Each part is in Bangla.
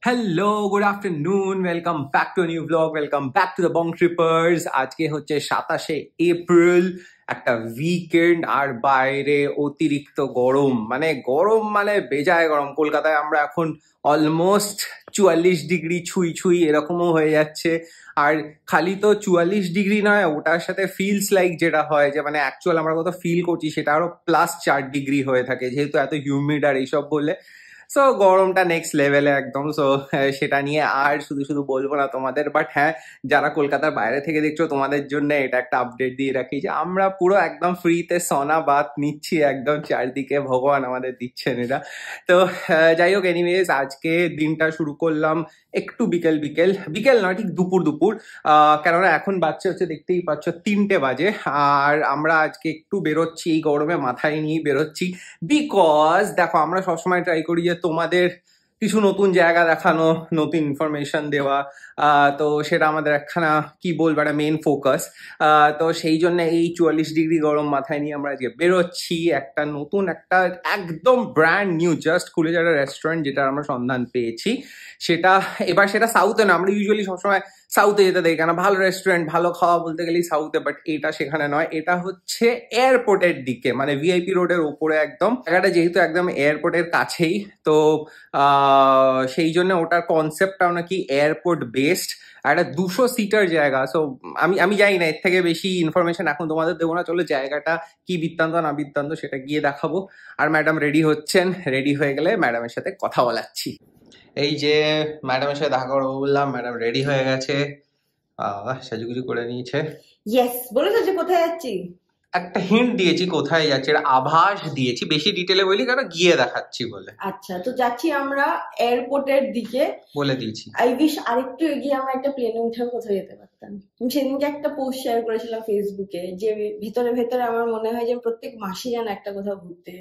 Hello good afternoon welcome back to new blog welcome back to the Bong trippers. আজকে হচ্ছে 27শে এপ্রিল, একটা উইকেন্ড আর বাইরে অতিরিক্ত গরম, মানে বেজায় গরম। কলকাতায় আমরা এখন অলমোস্ট 44 ডিগ্রি ছুঁই ছুঁই এরকমও হয়ে যাচ্ছে। আর খালি তো 44 ডিগ্রি নয়, ওটার সাথে ফিলস লাইক যেটা হয় যে মানে অ্যাকচুয়াল আমরা কত ফিল করছি সেটা আরো +4 ডিগ্রি হয়ে থাকে, যেহেতু এত হিউমিড আর এইসব বলে। সো গরমটা নেক্সট লেভেলে একদম। সো সেটা নিয়ে আর শুধু শুধু বলবো না তোমাদের, বাট হ্যাঁ, যারা কলকাতার বাইরে থেকে দেখছো তোমাদের জন্য এটা একটা আপডেট দিয়ে রাখি যে আমরা পুরো একদম ফ্রিতে সনা বাত নিচ্ছি, একদম চারদিকে ভগবান আমাদের দিচ্ছেন এটা। তো যাই হোক, এনিওয়েজ আজকে দিনটা শুরু করলাম একটু বিকেল বিকেল, বিকেল নয় ঠিক দুপুর দুপুর, কেননা এখন বাচ্চা হচ্ছে দেখতেই পাচ্ছ 3টে বাজে। আর আমরা আজকে একটু বেরোচ্ছি, এই গরমে মাথায় নিয়ে বেরোচ্ছি, বিকজ দেখো আমরা সবসময় ট্রাই করি যে তোমাদের কিছু নতুন জায়গা দেখানো, নতুন ইনফরমেশন দেওয়া। তো সেটা আমাদের একখানা কি বলবো একটা মেন ফোকাস। তো সেই জন্য এই 44 ডিগ্রি গরম মাথায় নিয়ে আমরা আজকে বেরোচ্ছি একটা নতুন, একটা একদম ব্র্যান্ড নিউ জাস্ট খুলে যাওয়া রেস্টুরেন্ট, যেটা আমরা সন্ধান পেয়েছি। সেটা এবার সেটা সাউথে না, আমরা ইউজুয়ালি সবসময় সাউথে যেতে দেখি, কেন ভালো রেস্টুরেন্ট ভালো খাওয়া বলতে গেলেই সাউথে, বাট এটা সেখানে নয়। এটা হচ্ছে এয়ারপোর্টের দিকে, মানে ভিআইপি রোডের ওপরে একদম। জায়গাটা যেহেতু একদম এয়ারপোর্টের কাছেই, তো সেই জন্য ওটার কনসেপ্টটাও নাকি এয়ারপোর্ট বেসড। একটা 200 সিটার জায়গা। সো আমি জানি না, এর থেকে বেশি ইনফরমেশন এখন তোমাদের দেবো না। চলো জায়গাটা কি বৃত্তান্ত না বৃত্তান্ত সেটা গিয়ে দেখাবো। আর ম্যাডাম রেডি হচ্ছেন, রেডি হয়ে গেলে ম্যাডামের সাথে কথা বলাচ্ছি। এই যে ম্যাডামের সাথে দেখা করবো বললাম, ম্যাডাম রেডি হয়ে গেছে, সাজুগুজু করে নিয়েছে। ইয়েস, বলে তো যে কোথায় যাচ্ছি, একটা হিন্ট দিয়েছি কোথায় যাচ্ছি, এটা আভাস দিয়েছি, বেশি ডিটেলে বলি কারণ গিয়ে দেখাচ্ছি বলে। আচ্ছা, তো যাচ্ছি আমরা এয়ারপোর্টের দিকে, বলে দিয়েছি। আই উইশ আরেকটু এগিয়ে আমরা একটা প্লেনে উঠে কোথাও যেতে পারতাম। আমি সেদিনকে একটা পোস্ট শেয়ার করেছিলাম ফেসবুকে, যে ভেতরে ভেতরে আমার মনে হয় যে প্রত্যেক মাসে যেন একটা কোথাও ঘুরতে,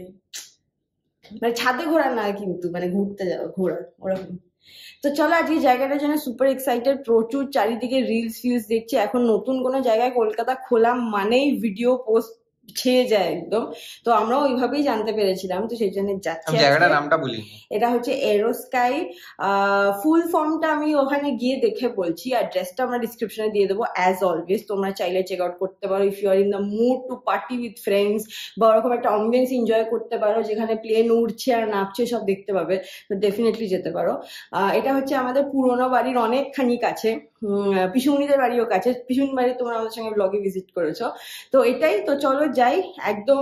মানে ছাদে ঘোরা না কিন্তু, মানে ঘুরতে যাওয়া, ঘোরা ওরকম। তো চলো আজকে জায়গাটার জন্য সুপার এক্সাইটেড, প্রচুর চারিদিকে রিলস ফিলস দেখছি। এখন নতুন কোনো জায়গায় কলকাতা খোলা মানেই ভিডিও পোস্ট ছেয়ে যায় একদম। তো আমরাও ওইভাবেই জানতে পেরেছিলাম, তো সেই জন্য যাচ্ছি। জায়গাটার নামটা বলি, এটা হচ্ছে এরোস্কাই। ফুল ফর্মটা আমি ওখানে গিয়ে দেখে বলছি, আর ড্রেসটা আমরা ডিসক্রিপশনে দিয়ে দেবো অ্যাজ অলওয়েজ। তোমরা চাইলে চেক আউট করতে পারো if you are in the mood to party with friends, বা ওরকম একটা অ্যাম্বিয়েন্স এনজয় করতে পারো যেখানে প্লেন উড়ছে আর নাচছে সব দেখতে পাবে, তো ডেফিনেটলি যেতে পারো। এটা হচ্ছে আমাদের পুরোনো বাড়ির অনেকখানি কাছে, পিসুমনিদের বাড়িও কাছে। পিসুমনি বাড়ি তোমরা আমাদের সঙ্গে ব্লগে ভিজিট করেছো, তো এটাই। তো চলো যাই, একদম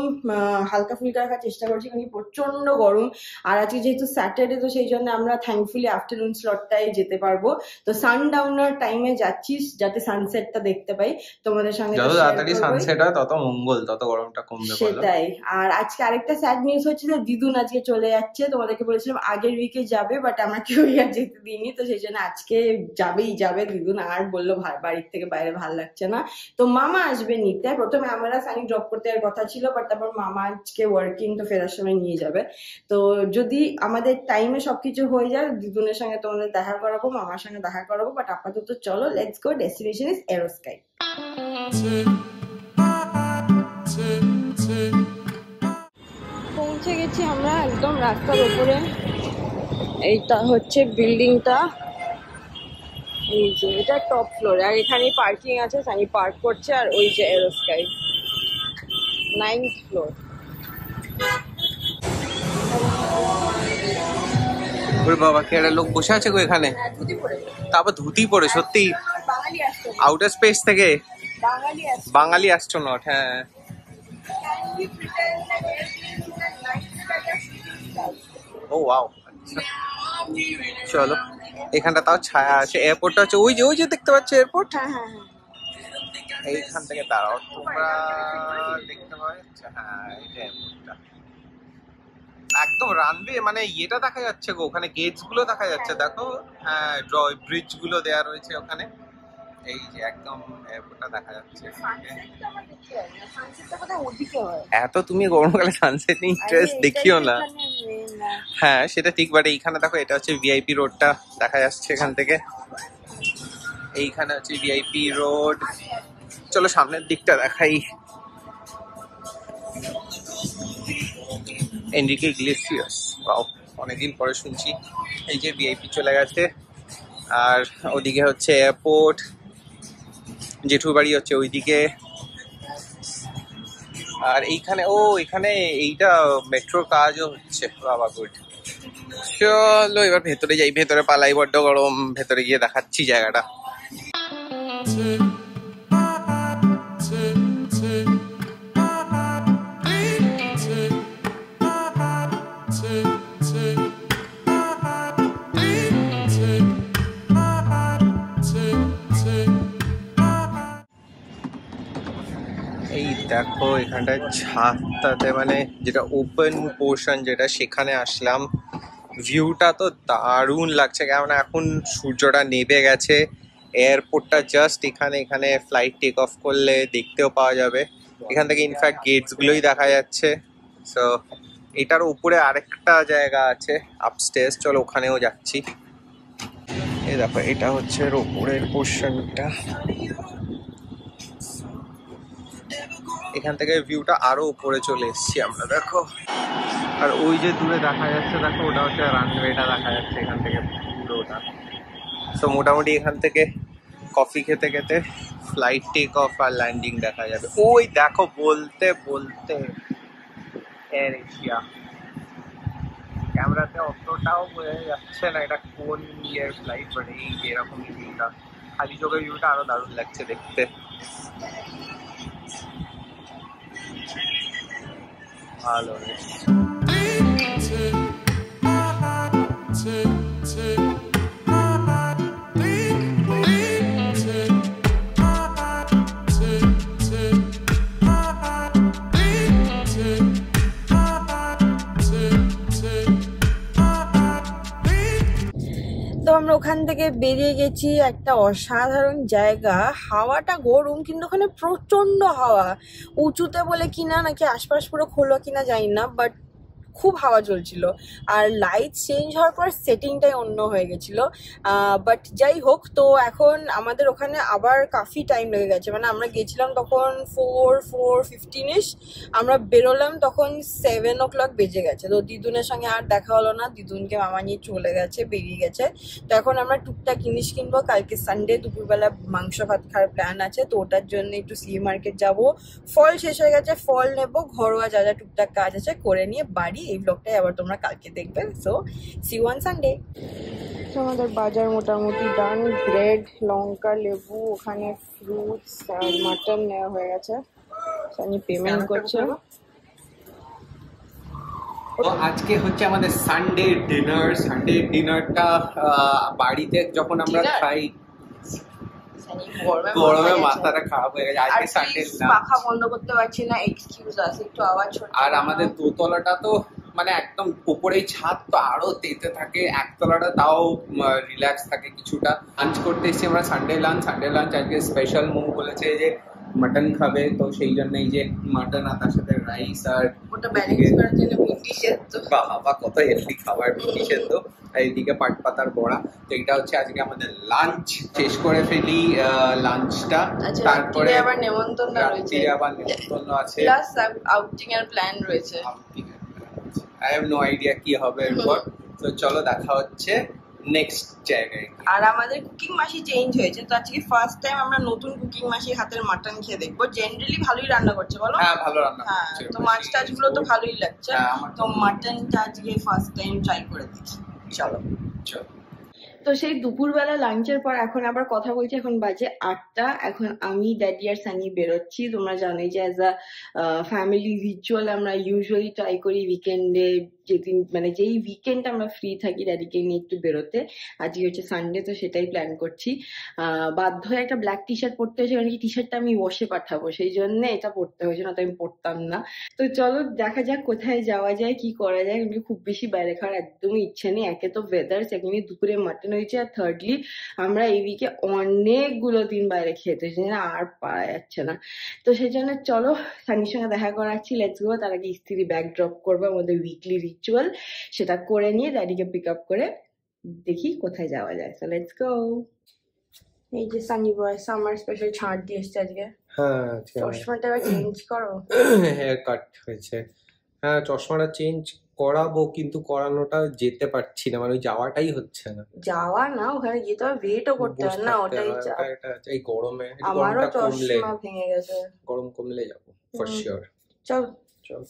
হালকা ফুলকা রাখার চেষ্টা করছি কারণ প্রচন্ড গরম। আর আজকে যেহেতু স্যাটারডে, তো সেই জন্য আমরা থ্যাঙ্কফুলি আফটারনুন স্লটটাই যেতে পারবো। তো সানডাউনার টাইমে যাচ্ছি যাতে সানসেটটা দেখতে পাই তোমাদের সঙ্গে। যত তাড়াতাড়ি সানসেট হয় তত মঙ্গল, তত গরমটা কমবে। সেটাই। আর আজকে আরেকটা স্যাড নিউজ হচ্ছে যে দিদুন আজকে চলে যাচ্ছে। তোমাদেরকে বলেছিলাম আগের উইকে যাবে, বাট আমরা কেউ আর যেতে দিইনি, তো সেই জন্য আজকে যাবেই যাবে দিদুন। আর বললো বাড়ির থেকে বাইরে ভাল লাগছে না, তো মামা আসবে নিতে। প্রথমে আমরা সানি ড্রপ করতে যাওয়ার কথা ছিল, বাট তারপর মামা আজকে ওয়ার্কিং, তো ফেরার সময় নিয়ে যাবে। তো যদি আমাদের টাইমে সবকিছু হয়ে যায়, দিদুনের সঙ্গে তোমাদের দেখা করাবো, মামার সঙ্গে দেখা করাবো। বাট আপাতত চলো, let's go. Destination is Aerosky. পৌঁছে গেছি আমরা একদম রাস্তার উপরে। এইটা হচ্ছে বিল্ডিংটা, এই যে এটা টপ ফ্লোর, আর এখানেই পার্কিং আছে, সানি পার্ক করছে। আর ওই যে এরোস্কাই 9th ফ্লোর। বাবা, কে একটা লোক বসে আছে গো এখানে, তারপর ধুতি পরে, সত্যি আউটার স্পেস থেকে বাঙালি অ্যাস্ট্রোনট। হ্যাঁ, ও ওয়াও, আচ্ছা চলো। এখানটা তাও ছায়া আছে, এয়ারপোর্টটা হচ্ছে ওই যে দেখতে পাচ্ছ এয়ারপোর্ট। হ্যাঁ হ্যাঁ হ্যাঁ, এইখান থেকে দাঁড়াও, তোমরা দেখতে পাচ্ছ। হ্যাঁ, এটা এয়ারপোর্টটা একদম রানওয়ে, মানে ইয়েটা দেখা যাচ্ছে গো, ওখানে গেটস গুলো দেখা যাচ্ছে, দেখো। হ্যাঁ, ব্রিজ গুলো দেয়া রয়েছে ওখানে। এই যে একদম এয়ারপোর্টটা দেখা যাচ্ছে। এত তুমি গরমকালে সানসেট নিয়ে ইন্টারেস্ট দেখিও না। হ্যাঁ সেটা ঠিক, বাট এইখানে দেখো, এটা হচ্ছে ভিআইপি রোডটা দেখা যাচ্ছে এখান থেকে। এইখানে হচ্ছে ভিআইপি রোড। চলো সামনের দিকটা দেখাই। Enrique Iglesias, wow. অনেকদিন পরে শুনছি। এই যে ভিআইপি চলে গেছে, আর ওদিকে হচ্ছে এয়ারপোর্ট, জেঠুর বাড়ি হচ্ছে ওইদিকে। আর এইখানে এখানে এইটা মেট্রোর কাজও হচ্ছে। বাবা গুড। চলো এবার ভেতরে যাই, ভেতরে পালাই, বড্ড গরম। ভেতরে গিয়ে দেখাচ্ছি জায়গাটা। এই দেখো এখানটায় ছাদটাতে মানে যেটা ওপেন পোর্শন যেটা, সেখানে আসলাম। ভিউটা তো দারুণ লাগছে, কেননা এখন সূর্যটা নেমে গেছে। এয়ারপোর্টটা জাস্ট এখানে ফ্লাইট টেক অফ করলে দেখতেও পাওয়া যাবে। এখান থেকে ইনফ্যাক্ট গেটস গুলোই দেখা যাচ্ছে। সো এটার উপরে আরেকটা জায়গা আছে আপস্টেয়ার্স, চলো ওখানেও যাচ্ছি। এই দেখো এটা হচ্ছে উপরের পোর্শনটা, এখান থেকে ভিউটা আরো উপরে চলে এসেছি আমরা, দেখো। আর ওই যে দূরে দেখা যাচ্ছে, দেখো ওটা হচ্ছে রানওয়েটা দেখা যাচ্ছে এখান থেকে পুরোটা। সো মোটামুটি এখান থেকে কফি খেতে খেতে ফ্লাইট টেক অফ আর ল্যান্ডিং দেখা যাবে। ওই দেখো বলতে বলতে এয়ার এশিয়া, ক্যামেরাতে অতটাও বোঝা যাচ্ছে না এটা কোন ইয়ের ফ্লাইট, বাট এই যে এরকমই ভিউটা, খালি চোখের ভিউটা আরো দারুণ লাগছে দেখতে। ভালো। তো আমরা ওখান থেকে বেরিয়ে গেছি, একটা অসাধারণ জায়গা। হাওয়াটা গরম, কিন্তু ওখানে প্রচন্ড হাওয়া। উঁচুতে বলে কিনা নাকি আশপাশ পুরো খোলো কিনা জানি না, বাট খুব হাওয়া চলছিল। আর লাইট চেঞ্জ হওয়ার পর সেটিংটাই অন্য হয়ে গেছিল। বাট যাই হোক, তো এখন আমাদের ওখানে আবার কাফি টাইম লেগে গেছে। মানে আমরা গেছিলাম তখন 4:15 আমরা বেরোলাম তখন 7 o'clock বেজে গেছে। তো দিদুনের সঙ্গে আর দেখা হলো না, দিদুনকে মামা নিয়ে চলে গেছে, বেরিয়ে গেছে। তো এখন আমরা টুকটাক জিনিস কিনবো। কালকে সানডে, দুপুরবেলা মাংস ভাত খাওয়ার প্ল্যান আছে, তো ওটার জন্য একটু সি মার্কেট যাবো। ফল শেষ হয়ে গেছে, ফল নেবো, ঘরোয়া যা যা টুকটাক কাজ আছে করে নিয়ে বাড়ি। এই ব্লগটাই আবার তোমরা কালকে দেখবে। So see you on Sunday. তো আমাদের বাজার মোটামুটি ডান। ব্রেড, লঙ্কা, লেবু, ওখানে ফ্রুটস আর মাটন নেওয়া হয়ে গেছে। সানি পেমেন্ট করছে। তো আজকে হচ্ছে আমাদের সানডে ডিনারটা বাড়িতে যখন আমরা খাই, গরমে মাথাটা খারাপ হয়ে গেছে। আজকে সানডে পাখা বন্ধ করতে পারছি না, এক্সকিউজ আছে, একটু আওয়াজ হচ্ছে। আর আমাদের দোতলাটা তো মানে একদম উপরেই ছাদ, তো আরো তেতে থাকে। একতলাটা তাও রিল্যাক্স থাকে কিছুটা। লাঞ্চ করতে এসেছি আমরা, সানডে লাঞ্চ আজকে স্পেশাল মোমো বলেছে যে মাটন খাবে, তো সেই জন্যই যে মাটন আর তার সাথে রাইস আর ওটা ব্যালেন্স করার জন্য ভিন্ডি সেদ্ধ। বাবা কত হেলদি খাবার, ভিন্ডি সেদ্ধ আর এইদিকে পাট পাতার বড়া। তো এটা হচ্ছে আজকে আমাদের লাঞ্চ। শেষ করে ফেলি লাঞ্চটা, তারপরে আবার নেমন্তন্ন রয়েছে, আছে, প্লাস আউটিং এর প্ল্যান রয়েছে। আই হ্যাভ নো আইডিয়া কি হবে এরপর। তো চলো দেখা হচ্ছে নেক্সট জায়গায়। আর আমাদের কুকিং মাসি চেঞ্জ হয়েছে, তো আজকে ফার্স্ট টাইম আমরা নতুন কুকিং মাসির হাতের মাটন খেয়ে দেখবো। জেনারেলি ভালোই রান্না করছে, বলো? হ্যাঁ ভালো রান্না করছে। তো মাছ টাছ গুলো তো ভালোই লাগছে, তো মাটনটা আজকে ফার্স্ট টাইম ট্রাই করে দেখি। চলো। তো সেই দুপুরবেলা লাঞ্চের পর এখন আবার কথা বলছি। এখন বাজে 8টা। এখন আমি, ড্যাডি আর সানি বেরোচ্ছি। তোমরা জানোই যে অ্যাজ আ ফ্যামিলি রিচুয়াল আমরা ইউজুয়ালি ট্রাই করি উইকেন্ডে, যেদিন মানে যেই উইকেন্ড আমরা ফ্রি থাকি, ড্যাডিকে নিয়ে একটু বেরোতে। আজকে হচ্ছে সানডে, তো সেটাই প্ল্যান করছি। বাধ্য হয়ে একটা ব্ল্যাক টি শার্ট পরতে হয়েছে, কারণ কি টি শার্টটা আমি ওয়াশে পাঠাবো, সেই জন্য এটা পরতে হয়েছে, না তো আমি পরতাম না। তো চলো দেখা যাক কোথায় যাওয়া যায়, কি করা যায়। কিন্তু খুব বেশি বাইরে খাওয়ার একদমই ইচ্ছে নেই। একে তো ওয়েদার, সেকেন্ডলি দুপুরে মাটন হয়েছে, আর থার্ডলি আমরা এই উইকে অনেকগুলো দিন বাইরে খেতে হয়েছে, আর পারা যাচ্ছে না। তো সেই জন্য চলো সানির সঙ্গে দেখা করাচ্ছি, লেটস গো। তার আগে স্ত্রী ব্যাগ ড্রপ করবো, আমাদের উইকলি রিচুয়াল, সেটা করে নিয়ে ড্যাডিকে পিক আপ করে দেখি কোথায় যাওয়া যায়। So let's go. এই যে সানি বয় সামার স্পেশাল ছাড় দিয়ে এসছে আজকে। হ্যাঁ চশমাটা এবার চেঞ্জ করো। হেয়ার কাট হয়েছে, হ্যাঁ, চশমাটা চেঞ্জ করাবো, কিন্তু করানোটা যেতে পারছি না, মানে ওই যাওয়াটাই হচ্ছে না। যাওয়া না, ওখানে গিয়ে তো ওয়েটও করতে হয় না, ওটাই চাপ। এই গরমে আমারও চশমা ভেঙে গেছে, গরম কমলে যাবো ফর শিওর। চল চল।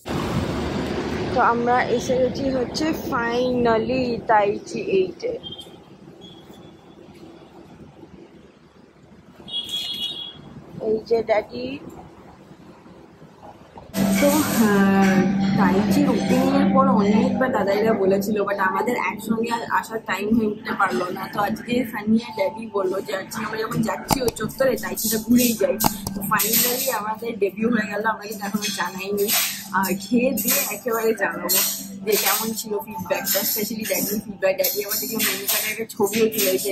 তো আমরা এসে গেছি হচ্ছে ফাইনালি তাইচি 8-এ। এই যে ড্যাডি। তো তাইচির ওপেনিং এর পর অনেকবার দাদাইরা বলেছিল, বাট আমাদের একসঙ্গে আসার টাইম হয়ে উঠতে পারলো না। তো আজকে সানি আর ড্যাডি বললো যে আজকে আমরা যখন যাচ্ছি ওই চত্বরে তাইচিটা ঘুরেই যাই। তো ফাইনালি আমাদের ডেবিউ হয়ে গেল, আমরা কিন্তু এখনো জানাইনি, আর খেয়ে দিয়ে একেবারে জানাবো যে কেমন ছিল ফিডব্যাকটা, স্পেশালি ড্যাডির ফিডব্যাক। ড্যাডি আমার থেকে মেনু কার্ডের একটা ছবিও তুলেছে,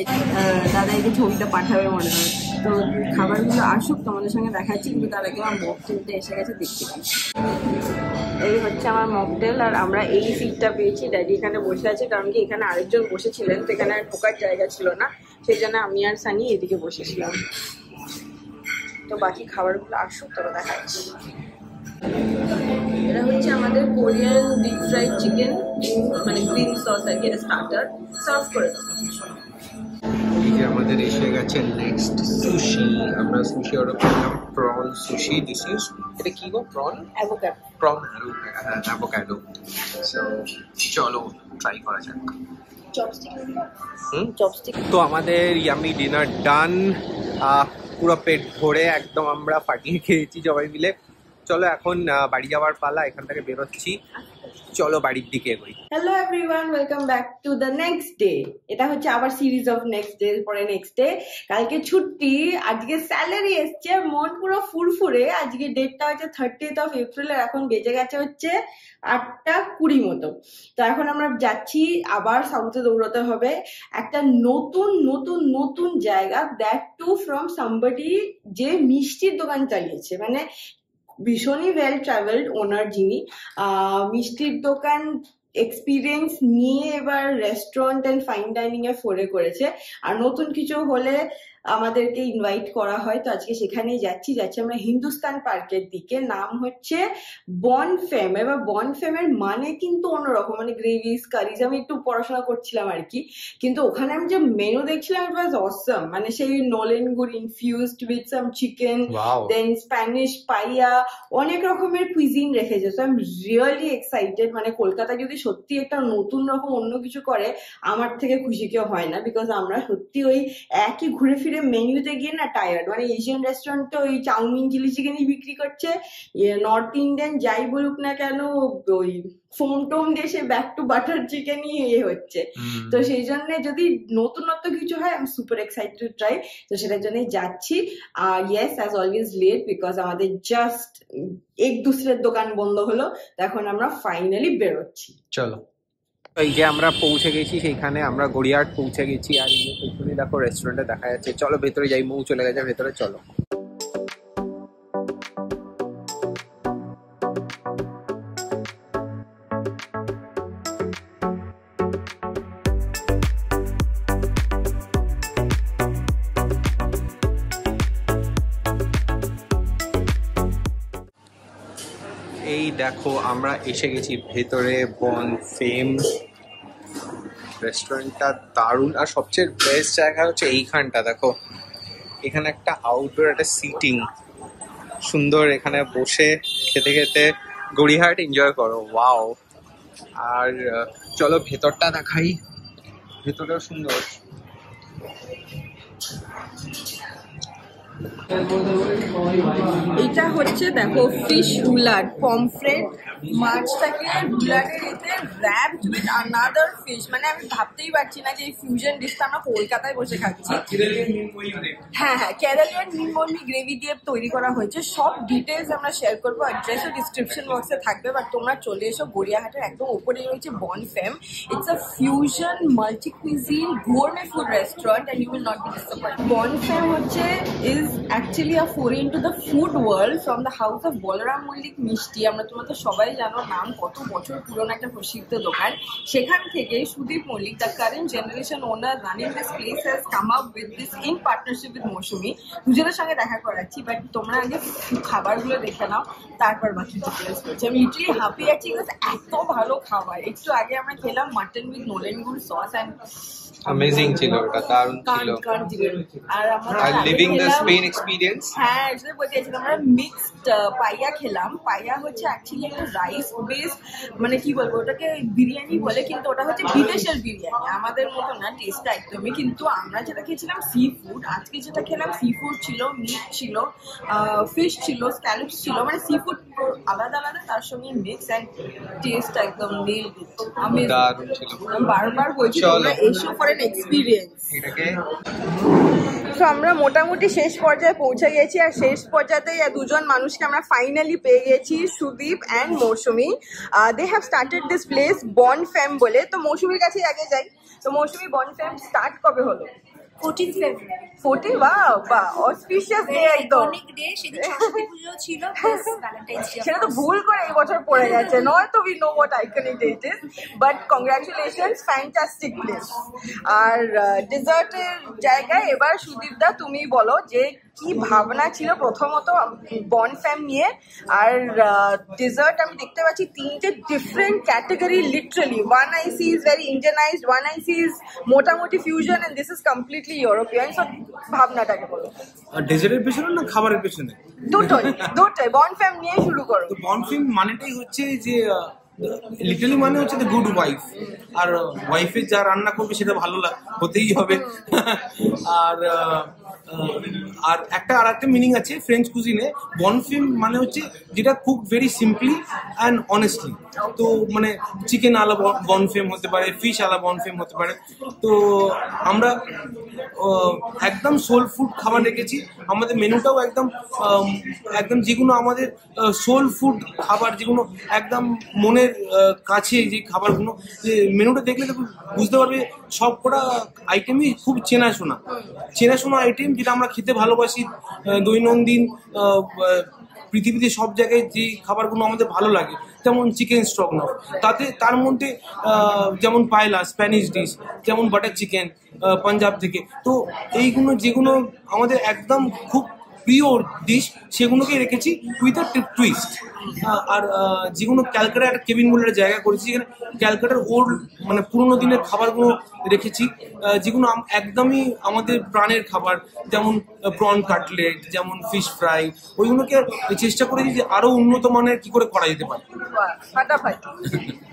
দাদাইকে ছবিটা পাঠাবে মনে হয়। তো খাবারগুলো আসুক তোমাদের সঙ্গে দেখাচ্ছি, কিন্তু তার আগে আমার মকটেলটা এসে গেছে, দেখতে পাচ্ছি। এই হচ্ছে আমার মকটেল, আর আমরা এই সিটটা পেয়েছি। ড্যাডি এখানে বসে আছে, কারণ কি এখানে আরেকজন বসেছিলেন, তো এখানে আর ঢোকার জায়গা ছিল না, সেই জন্য আমি আর সানি এদিকে বসেছিলাম। তো বাকি খাবারগুলো আসুক তবে দেখাচ্ছি। এটা হচ্ছে আমাদের কোরিয়ান ডিপ ফ্রাইড চিকেন, মানে গ্রিন সস আর কি, এটা স্টার্টার। সার্ভ করে দেবো। এই যে আমাদের এসে গেছে নেক্সট সুশি। আমরা সুশি অর্ডার করলাম, প্রন সুশি। দিস ইজ, এটা কি গো? Prawn avocado. Prawn avocado. So চলো ট্রাই করা যাক। চপস্টিক। তো আমাদের ইয়ামি ডিনার ডান, পুরো পেট ভরে একদম আমরা ফাটিয়ে খেয়েছি সবাই মিলে। চলো এখন বাড়ি যাওয়ার পালা, এখান থেকে বেরোচ্ছি, চলো বাড়ির দিকে এগোই। Hello everyone, welcome back to the next day. এটা হচ্ছে আবার সিরিজ অফ নেক্সট ডে, পরে নেক্সট ডে। কালকে ছুটি, আজকে স্যালারি এসছে, মন পুরো ফুরফুরে। আজকে ডেটটা হচ্ছে 30th of April, আর এখন বেজে গেছে হচ্ছে 8:20 মতো। তো এখন আমরা যাচ্ছি আবার সাউথে, দৌড়াতে হবে একটা নতুন নতুন নতুন জায়গা, দ্যাট টু ফ্রম সামবডি যে মিষ্টির দোকান চালিয়েছে, মানে ভীষণই ওয়েল ট্রাভেলড ওনার যিনি, মিষ্টির দোকান এক্সপিরিয়েন্স নিয়ে এবার রেস্টুরেন্ট অ্যান্ড ফাইন ডাইনিং এ ফোরে করেছে। আর নতুন কিছু হলে আমাদেরকে ইনভাইট করা হয়, তো আজকে সেখানেই যাচ্ছি আমরা হিন্দুস্তান পার্কের দিকে। নাম হচ্ছে বন ফেম। এবার বন ফেমের মানে কিন্তু অন্যরকম, মানে গ্রেভিস কারিজ, আমি একটু পড়াশোনা করছিলাম আর কি, কিন্তু ওখানে আমি যে মেনু দেখছিলাম ইট ওয়াজ অসম। মানে সেই nolen gur infused with some chicken, then Spanish paella, অনেক রকমের কুইজিন রেখেছে। So I am really excited. মানে কলকাতা যদি সত্যি একটা নতুন রকম অন্য কিছু করে, আমার থেকে খুশি কেউ হয় না, বিকজ আমরা সত্যি ওই একই ঘুরে ফিরে মেনুতে গিয়ে না টায়ার্ড। মানে এশিয়ান রেস্টুরেন্টে ওই চাউমিন চিলি চিকেনই বিক্রি করছে, নর্থ ইন্ডিয়ান যাই বলুক না কেন ওই ফোম টোম দিয়ে সে ব্যাক টু বাটার চিকেনই হচ্ছে। তো সেই জন্য যদি নতুনত্ব কিছু হয়, আমি সুপার এক্সাইটেড টু ট্রাই। তো সেটার জন্যই যাচ্ছি। আর yes, as always late, because আমাদের জাস্ট এক দুসরের দোকান বন্ধ হলো, এখন আমরা ফাইনালি বেরোচ্ছি। চলো, এই যে আমরা পৌঁছে গেছি সেইখানে, আমরা গড়িয়াহাট পৌঁছে গেছি। আর এই পেছনে দেখো রেস্টুরেন্টে দেখা যাচ্ছে। চলো ভেতরে যাই, মৌ চলে গেছে ভেতরে, চলো। এই দেখো আমরা এসে গেছি ভেতরে। বন ফেম রেস্টুরেন্টটা দারুণ, আর সবচেয়ে বেস্ট জায়গা হচ্ছে এইখানটা দেখো, এখানে একটা আউটডোর একটা সিটিং সুন্দর, এখানে বসে খেতে খেতে গড়িয়াহাট এনজয় করো। ওয়াও। আর চলো ভেতরটা দেখাই, ভেতরেও সুন্দর। এটা হচ্ছে দেখো ফিশ রুলার, পমফ্রেট মাছটাকে রুলারের এতে র্যাপড উইথ আনাদার ফিশ। মানে আমি ভাবতেই পারছি না যে এই ফিউশন ডিশটা আমরা কলকাতায় বসে খাচ্ছি। হ্যাঁ, কেরালিয়ান নিমবন্ডি গ্রেভি দিয়ে তৈরি করা হয়েছে। সব ডিটেলস আমরা শেয়ার করবো, অ্যাড্রেস ও ডিসক্রিপশন বক্সে থাকবে। বাট তোমরা চলে এসো, গড়িয়াহাটের একদম উপরে রয়েছে bon fame. It's a fusion multi cuisine gourmet food restaurant, and you will not be disappointed. Bon fame হচ্ছে is is actually a foray into the food world from the house of Bolaram Mollik Mishti. আমরা তোমরা তো সবাই জানো নাম, কত বছর পুরনো একটা প্রসিদ্ধ দোকান। সেখান থেকে Sudip Mallick, the current generation owner running this place, has come up with this in partnership with মৌসুমী। দুজনের সঙ্গে দেখা করাচ্ছি, বাট তোমরা আগে খাবারগুলো দেখে নাও, তারপর বাকি ডিটেলস বলছি। আমি লিটারালি হাঁপি আছি, এত ভালো খাবার। একটু আগে আমরা খেলাম মাটন উইথ নোলেন গুড় সস অ্যান্ড অ্যামেজিং ছিল, ওটা দারুণ ছিল। আর আমরা লিভিং দ্য স্পেন এক্সপেরিয়েন্স। হ্যাঁ, সেটা বলতে চাইছিলাম। আমরা মিক্সড পাইয়া খেলাম। পাইয়া হচ্ছে অ্যাকচুয়ালি একটা রাইস বেসড, মানে কি বলবো, ওটাকে বিরিয়ানি বলে, কিন্তু ওটা হচ্ছে বিদেশের বিরিয়ানি, আমাদের মতো না টেস্টটা একদমই। কিন্তু আমরা যেটা খেয়েছিলাম সি ফুড, আজকে যেটা খেলাম সি ফুড ছিল, মিট ছিল, ফিশ ছিল, স্ক্যালপস ছিল, মানে সি ফুড আলাদা আলাদা, তার সঙ্গে মিক্স অ্যান্ড টেস্ট একদম নীল। আমি বারবার বলছি তোমরা এসো ফর এন এক্সপিরিয়েন্স। তো আমরা মোটামুটি শেষ পর্যায়ে পৌঁছে গেছি, আর শেষ পর্যায়েতেই দুজন মানুষকে আমরা ফাইনালি পেয়ে গেছি, Sudip and Mousumi. They have started this place Bon Fam বলে। তো মৌসুমীর কাছে আগে যাই। তো মৌসুমী, বন ফ্যাম স্টার্ট কবে হলো? 14 February। 14? বাহ, অসপিশিয়াস ডে একদম। অনেক ডে, সেদিন সরস্বতী পুজো ছিল, প্লাস ভ্যালেন্টাইন্স ডে। সেটা তো ভুল করে এই বছর পড়ে গেছে, নয় তো we know what iconic day it is, but congratulations, fantastic place. আর ডেজার্টের জায়গায় এবার সুদীপদা তুমি বলো যে কি ভাবনা ছিল প্রথমত বন ফ্যাম নিয়ে। আর ডেজার্ট আমি দেখতে পাচ্ছি তিনটে different category, literally. One I see is very Indianized, one I see is মোটামুটি fusion, and this is completely European. So ভাবনাটাকে বলো। ডেজার্টের পেছনে না খাবারের পেছনে? দুটোই। বন ফ্যাম নিয়ে শুরু করো। তো বন ফ্যাম মানেটাই হচ্ছে যে লিটারালি মানে হচ্ছে দ্য গুড ওয়াইফ, আর ওয়াইফের যা রান্না করবে সেটা ভালো হতেই হবে। আর আর একটা মিনিং আছে ফ্রেঞ্চ কুজিনে, বন ফেম মানে হচ্ছে যেটা cook very simply and honestly. তো মানে চিকেন আলা বন ফেম হতে পারে, ফিশ আলা বন ফেম হতে পারে। তো আমরা একদম সোল ফুড খাবার রেখেছি। আমাদের মেনুটাও একদম যেগুলো আমাদের সোল ফুড খাবার, যেগুলো একদম মনের কাছে যে খাবারগুলো, যে মেনুটা দেখলে বুঝতে পারবে সব কটা আইটেমই খুব চেনাশোনা আইটেম, যেটা আমরা খেতে ভালোবাসি দৈনন্দিন পৃথিবীতে সব জায়গায় যে খাবারগুলো আমাদের ভালো লাগে, যেমন চিকেন স্টকনফ, তার মধ্যে যেমন পায়লা স্প্যানিশ ডিশ, যেমন বাটার চিকেন পাঞ্জাব থেকে। তো এইগুলো যেগুলো আমাদের একদম খুব প্রিয় ডিশ, সেগুলোকে রেখেছি উইথ আ টুইস্ট। আর যেগুলো ক্যালকাটা একটা কেবিন বলে একটা জায়গা করেছি, যেখানে ক্যালকাটার ওল্ড মানে পুরোনো দিনের খাবারগুলো রেখেছি, যেগুলো একদমই আমাদের প্রাণের খাবার, যেমন প্রন কাটলেট, যেমন ফিশ ফ্রাই, ওইগুলোকে চেষ্টা করেছি যে আরো উন্নত মানের কি করে করা যেতে পারে।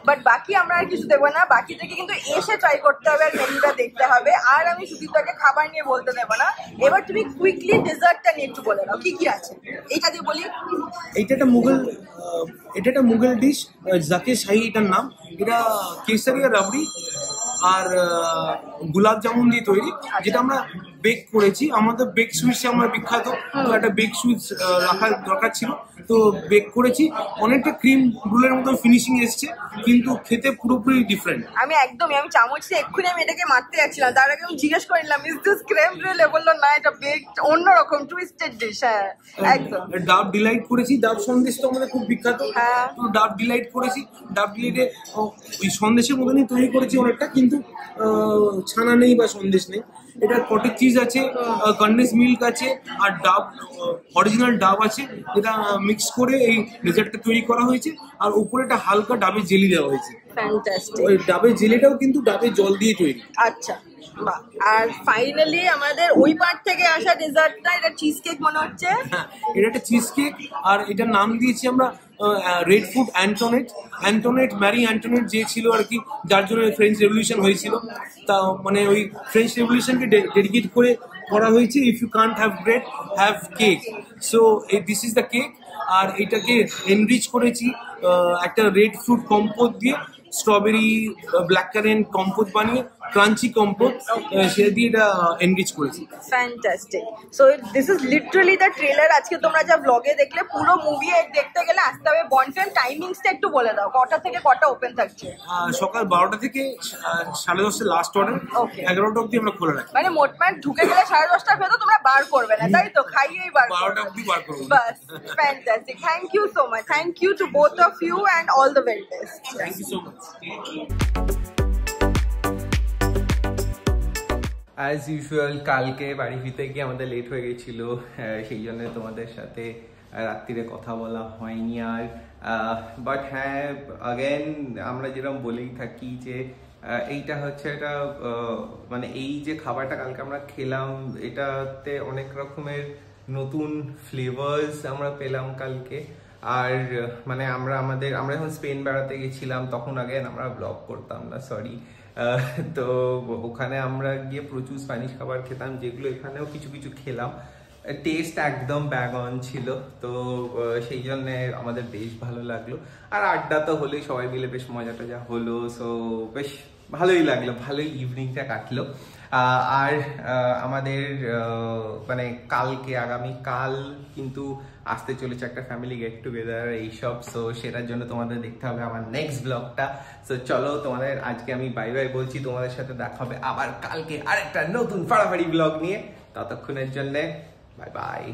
বাট বাকি আমরা আর কিছু দেবো না, বাকি থেকে কিন্তু এসে ট্রাই করতে হবে আর মেনুটা দেখতে হবে। আর আমি সুদীপটাকে খাবার নিয়ে বলতে দেবো না। এবার তুমি কুইকলি ডেজার্টটা নিয়ে একটু বলে দাও কি কি আছে। এইটা দিয়ে বলি, এটা একটা মুঘল ডিশ, জাকে শাহী এটার নাম। এটা কেসারিয়া রাবড়ি আর গুলাব জামুন দিয়ে তৈরি, যেটা আমরা বেক করেছি। আমাদের বেক সুইটসে আমরা বিখ্যাত, তো একটা বেক সুইটস রাখার দরকার ছিল, তো বেক করেছি। অনেকটা ক্রিম রোলের মতো ফিনিশিং এসছে, কিন্তু খেতে পুরোপুরি ডিফারেন্ট। আমি চামচ দিয়ে এক্ষুনি আমি এটাকে মারতে যাচ্ছিলাম, তার আগে আমি জিজ্ঞেস করে নিলাম ইজ দিস ক্রেম রোল? বললো না, এটা বেক অন্যরকম টুইস্টেড ডিশ। হ্যাঁ একদম। ডাব ডিলাইট করেছি, ডাব সন্দেশ তো আমাদের খুব বিখ্যাত, তো ডাব ডিলাইট করেছি। ডাব ডিলাইটে ওই সন্দেশের মতনই তৈরি করেছি অনেকটা, কিন্তু ছানা নেই বা সন্দেশ নেই। এটা কটেজ চিজ আছে, কন্ডেন্স মিল্ক আছে, আর ডাব অরিজিনাল ডাব আছে, যেটা মিক্স করে এই ডেজার্টটা তৈরি করা হয়েছে। আর উপরে একটা হালকা ডাবের জেলি দেওয়া হয়েছে। ফ্যান্টাস্টিক। ওই ডাবের জেলিটাও কিন্তু ডাবের জল দিয়ে তৈরি। আচ্ছা, আর ফাইনালি আমাদের ওই পার্ট থেকে আসা ডেজার্টটা, এটা চিজ কেক মনে হচ্ছে। হ্যাঁ, এটা একটা চিজ কেক, আর এটার নাম দিয়েছি আমরা রেড ফুড অ্যান্টোনেট ম্যারি অ্যান্টোনেট, যে ছিল আর কি, যার জন্য ফ্রেঞ্চ রেভলিউশন হয়েছিল। তা মানে ওই ফ্রেঞ্চ রেভলিউশনকে ডেডিকেট করে করা হয়েছে, if you can't have bread have cake. So this is the cake. আর এটাকে এনরিচ করেছি একটা রেড ফ্রুট কম্পোট দিয়ে, স্ট্রবেরি ব্ল্যাক কারেন্ট কম্পোট বানিয়ে ক্রাঞ্চি কম্পোজ, সে দিয়ে এটা এনগেজ করেছি। Fantastic. So this is literally the trailer. আজকে তোমরা যা ব্লগে দেখলে, পুরো মুভি দেখতে গেলে আসতে হবে বনফিল্ম। টাইমিংসটা একটু বলে দাও, কটা থেকে কটা ওপেন থাকছে? সকাল 12টা থেকে 10:30 লাস্ট অর্ডার, 11টা অব্দি আমরা খোলা রাখি। মানে মোটমাট ঢুকে গেলে 10:30টার ভেতর তোমরা বার করবে না, তাই তো? খাইয়েই বার 12টা অব্দি বার করবো। বাস, fantastic. Thank you so much. Thank you to both of you and all the very best. Thank you so much. As usual কালকে বাড়ি ফিরতে গিয়ে আমাদের লেট হয়ে গেছিল, সেই জন্য তোমাদের সাথে রাত্রিরে কথা বলা হয়নি আর। বাট হ্যাঁ, আগেন আমরা যেরকম বলেই থাকি যে এইটা হচ্ছে এটা মানে এই যে খাবারটা কালকে আমরা খেলাম, এটাতে অনেক রকমের নতুন ফ্লেভার্স আমরা পেলাম কালকে। আর মানে আমরা যখন স্পেন বেড়াতে গেছিলাম তখন আগে আমরা ব্লগ করতাম না, সরি। তো ওখানে আমরা গিয়ে প্রচুর স্প্যানিশ খাবার খেতাম, যেগুলো এখানেও কিছু কিছু খেলাম। টেস্ট একদম ব্যাগ অন ছিল, তো সেই জন্য আমাদের বেশ ভালো লাগলো। আর আড্ডা তো হলেই, সবাই মিলে বেশ মজা টজা হলো, সো বেশ ভালোই লাগলো, ভালোই ইভিনিংটা কাটলো। আর আমাদের মানে আগামীকাল কিন্তু আসতে চলেছে একটা ফ্যামিলি গেট টুগেদার এইসব, সো সেটার জন্য তোমাদের দেখতে হবে আমার নেক্সট ব্লগটা। সো চলো, তোমাদের আজকে আমি বাই বাই বলছি, তোমাদের সাথে দেখা হবে আবার কালকে আরেকটা নতুন ফাড়াফাড়ি ব্লগ নিয়ে। ততক্ষণের জন্য বাই বাই।